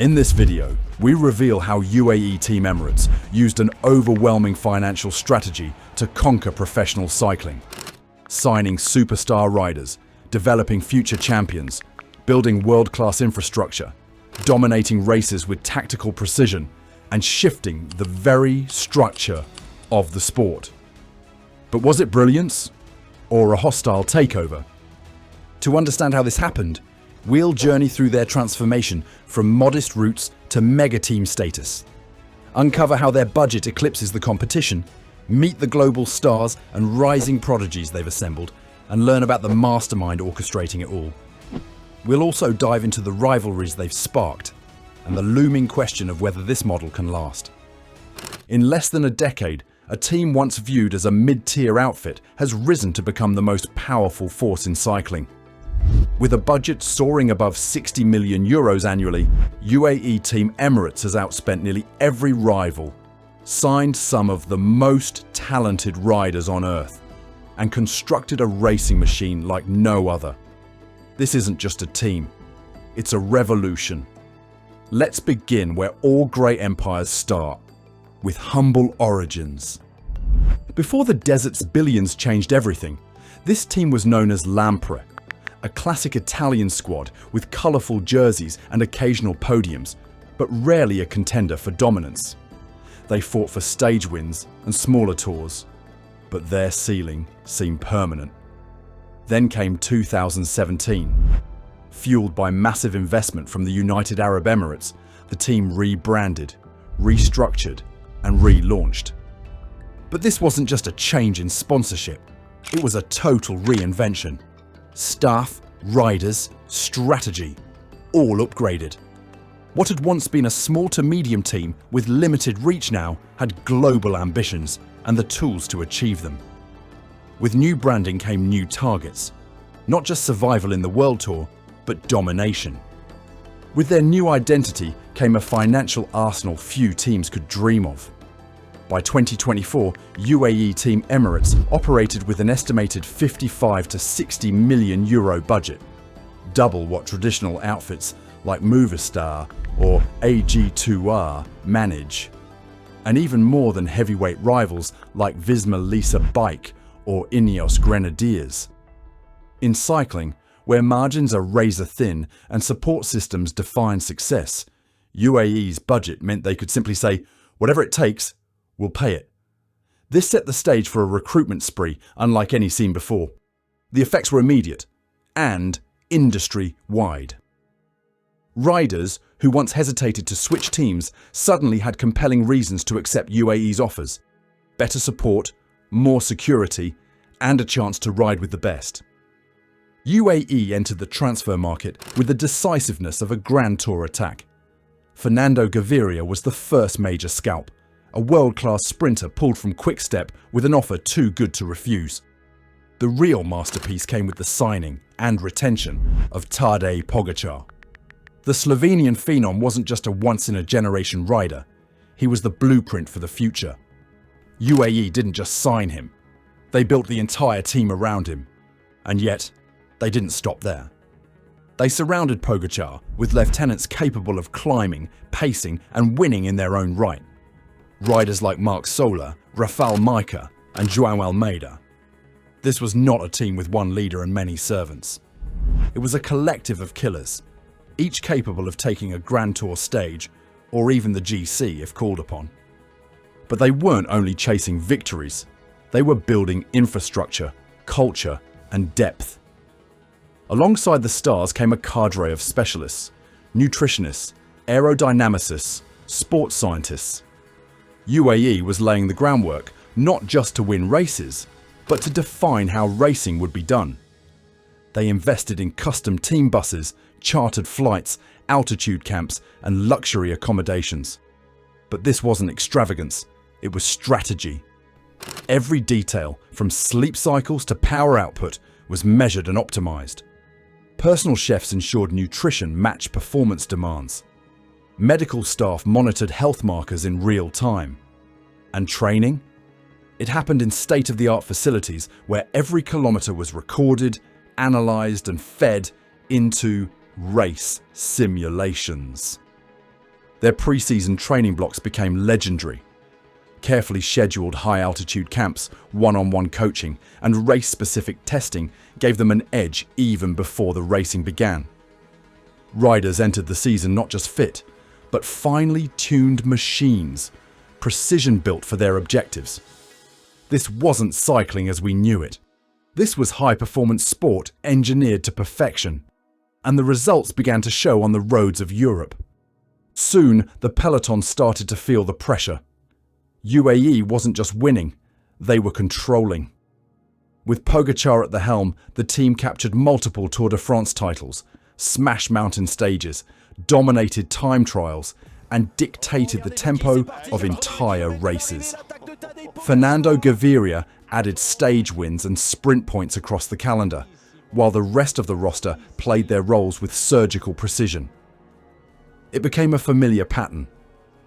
In this video, we reveal how UAE Team Emirates used an overwhelming financial strategy to conquer professional cycling, signing superstar riders, developing future champions, building world-class infrastructure, dominating races with tactical precision, and shifting the very structure of the sport. But was it brilliance or a hostile takeover? To understand how this happened, we'll journey through their transformation from modest roots to mega-team status. Uncover how their budget eclipses the competition, meet the global stars and rising prodigies they've assembled, and learn about the mastermind orchestrating it all. We'll also dive into the rivalries they've sparked and the looming question of whether this model can last. In less than a decade, a team once viewed as a mid-tier outfit has risen to become the most powerful force in cycling. With a budget soaring above 60 million euros annually, UAE Team Emirates has outspent nearly every rival, signed some of the most talented riders on earth, and constructed a racing machine like no other. This isn't just a team, it's a revolution. Let's begin where all great empires start, with humble origins. Before the desert's billions changed everything, this team was known as Lampre, a classic Italian squad with colourful jerseys and occasional podiums, but rarely a contender for dominance. They fought for stage wins and smaller tours, but their ceiling seemed permanent. Then came 2017. Fueled by massive investment from the United Arab Emirates, the team rebranded, restructured, and relaunched. But this wasn't just a change in sponsorship, it was a total reinvention. Staff, riders, strategy, all upgraded. What had once been a small to medium team with limited reach now had global ambitions and the tools to achieve them. With new branding came new targets, not just survival in the World Tour, but domination. With their new identity came a financial arsenal few teams could dream of. By 2024, UAE Team Emirates operated with an estimated 55 to 60 million euro budget, double what traditional outfits like Movistar or AG2R manage, and even more than heavyweight rivals like Visma Lease Bike or Ineos Grenadiers. In cycling, where margins are razor thin and support systems define success, UAE's budget meant they could simply say, whatever it takes, we'll pay it. This set the stage for a recruitment spree unlike any seen before. The effects were immediate and industry-wide. Riders who once hesitated to switch teams suddenly had compelling reasons to accept UAE's offers: better support, more security, and a chance to ride with the best. UAE entered the transfer market with the decisiveness of a Grand Tour attack. Fernando Gaviria was the first major scalp, a world-class sprinter pulled from Quick-Step with an offer too good to refuse. The real masterpiece came with the signing and retention of Tadej Pogačar. The Slovenian phenom wasn't just a once-in-a-generation rider, he was the blueprint for the future. UAE didn't just sign him, they built the entire team around him. And yet, they didn't stop there. They surrounded Pogačar with lieutenants capable of climbing, pacing, and winning in their own right. Riders like Marc Soler, Rafał Majka, and João Almeida. This was not a team with one leader and many servants. It was a collective of killers, each capable of taking a Grand Tour stage, or even the GC if called upon. But they weren't only chasing victories, they were building infrastructure, culture, and depth. Alongside the stars came a cadre of specialists, nutritionists, aerodynamicists, sports scientists. UAE was laying the groundwork not just to win races, but to define how racing would be done. They invested in custom team buses, chartered flights, altitude camps, and luxury accommodations. But this wasn't extravagance, it was strategy. Every detail, from sleep cycles to power output, was measured and optimized. Personal chefs ensured nutrition matched performance demands. Medical staff monitored health markers in real time. And training? It happened in state-of-the-art facilities where every kilometre was recorded, analysed and fed into race simulations. Their pre-season training blocks became legendary. Carefully scheduled high-altitude camps, one-on-one coaching, and race-specific testing gave them an edge even before the racing began. Riders entered the season not just fit, but finely tuned machines, precision-built for their objectives. This wasn't cycling as we knew it. This was high-performance sport engineered to perfection, and the results began to show on the roads of Europe. Soon, the peloton started to feel the pressure. UAE wasn't just winning, they were controlling. With Pogačar at the helm, the team captured multiple Tour de France titles, smashed mountain stages, dominated time trials, and dictated the tempo of entire races. Fernando Gaviria added stage wins and sprint points across the calendar, while the rest of the roster played their roles with surgical precision. It became a familiar pattern.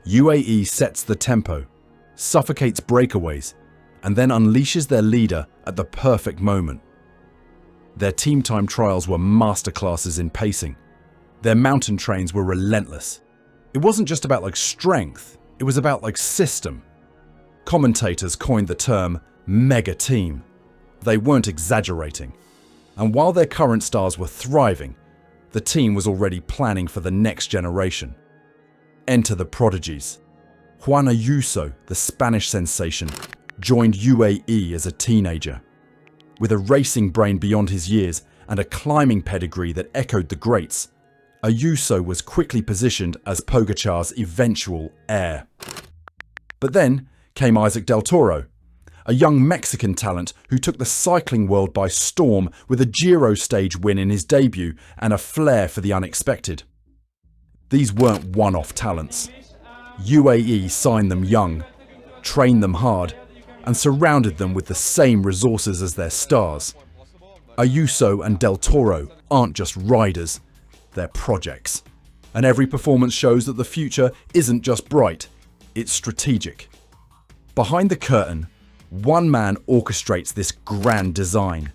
UAE sets the tempo, suffocates breakaways, and then unleashes their leader at the perfect moment. Their team time trials were masterclasses in pacing. Their mountain trains were relentless. It wasn't just about strength, it was about system. Commentators coined the term mega team. They weren't exaggerating. And while their current stars were thriving, the team was already planning for the next generation. Enter the prodigies. Juan Ayuso, the Spanish sensation, joined UAE as a teenager. With a racing brain beyond his years and a climbing pedigree that echoed the greats, Ayuso was quickly positioned as Pogačar's eventual heir. But then came Isaac del Toro, a young Mexican talent who took the cycling world by storm with a Giro stage win in his debut and a flair for the unexpected. These weren't one-off talents. UAE signed them young, trained them hard, and surrounded them with the same resources as their stars. Ayuso and Del Toro aren't just riders, they're projects. And every performance shows that the future isn't just bright, it's strategic. Behind the curtain, one man orchestrates this grand design,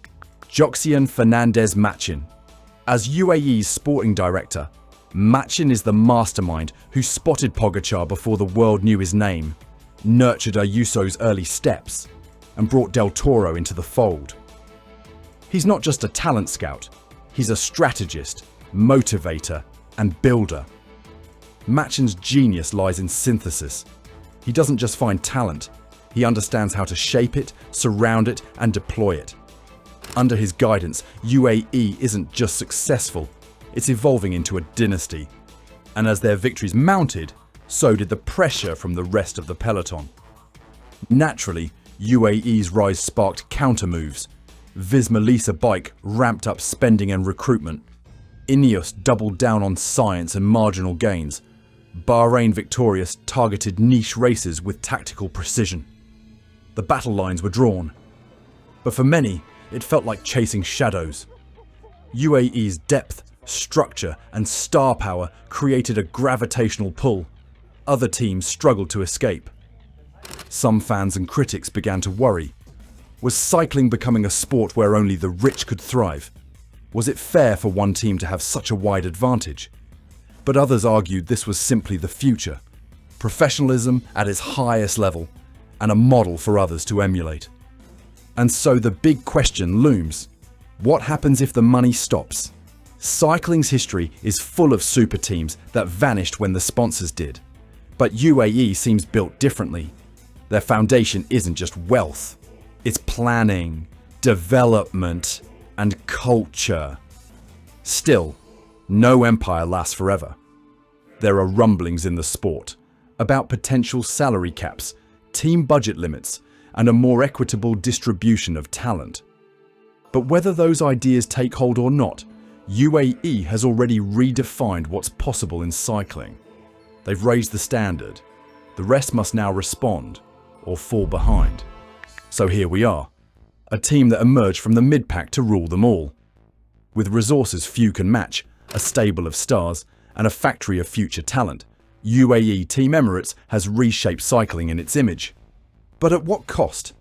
Joxean Fernández Matxin. As UAE's sporting director, Matxin is the mastermind who spotted Pogačar before the world knew his name, nurtured Ayuso's early steps, and brought Del Toro into the fold. He's not just a talent scout, he's a strategist, motivator, and builder. Matxin's genius lies in synthesis. He doesn't just find talent, he understands how to shape it, surround it, and deploy it. Under his guidance, UAE isn't just successful, it's evolving into a dynasty. And as their victories mounted, so did the pressure from the rest of the peloton. Naturally, UAE's rise sparked counter-moves. Visma Lease Bike ramped up spending and recruitment. Ineos doubled down on science and marginal gains. Bahrain Victorious targeted niche races with tactical precision. The battle lines were drawn. But for many, it felt like chasing shadows. UAE's depth, structure, and star power created a gravitational pull. Other teams struggled to escape. Some fans and critics began to worry. Was cycling becoming a sport where only the rich could thrive? Was it fair for one team to have such a wide advantage? But others argued this was simply the future. Professionalism at its highest level, and a model for others to emulate. And so the big question looms. What happens if the money stops? Cycling's history is full of super teams that vanished when the sponsors did. But UAE seems built differently. Their foundation isn't just wealth. It's planning, development, and culture. Still, no empire lasts forever. There are rumblings in the sport about potential salary caps, team budget limits, and a more equitable distribution of talent. But whether those ideas take hold or not, UAE has already redefined what's possible in cycling. They've raised the standard. The rest must now respond or fall behind. So here we are, a team that emerged from the mid-pack to rule them all. With resources few can match, a stable of stars, and a factory of future talent, UAE Team Emirates has reshaped cycling in its image. But at what cost?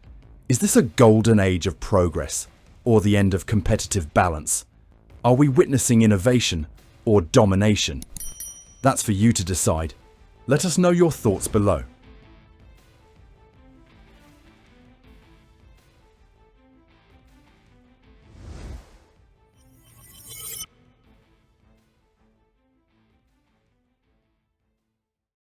Is this a golden age of progress, or the end of competitive balance? Are we witnessing innovation or domination? That's for you to decide. Let us know your thoughts below.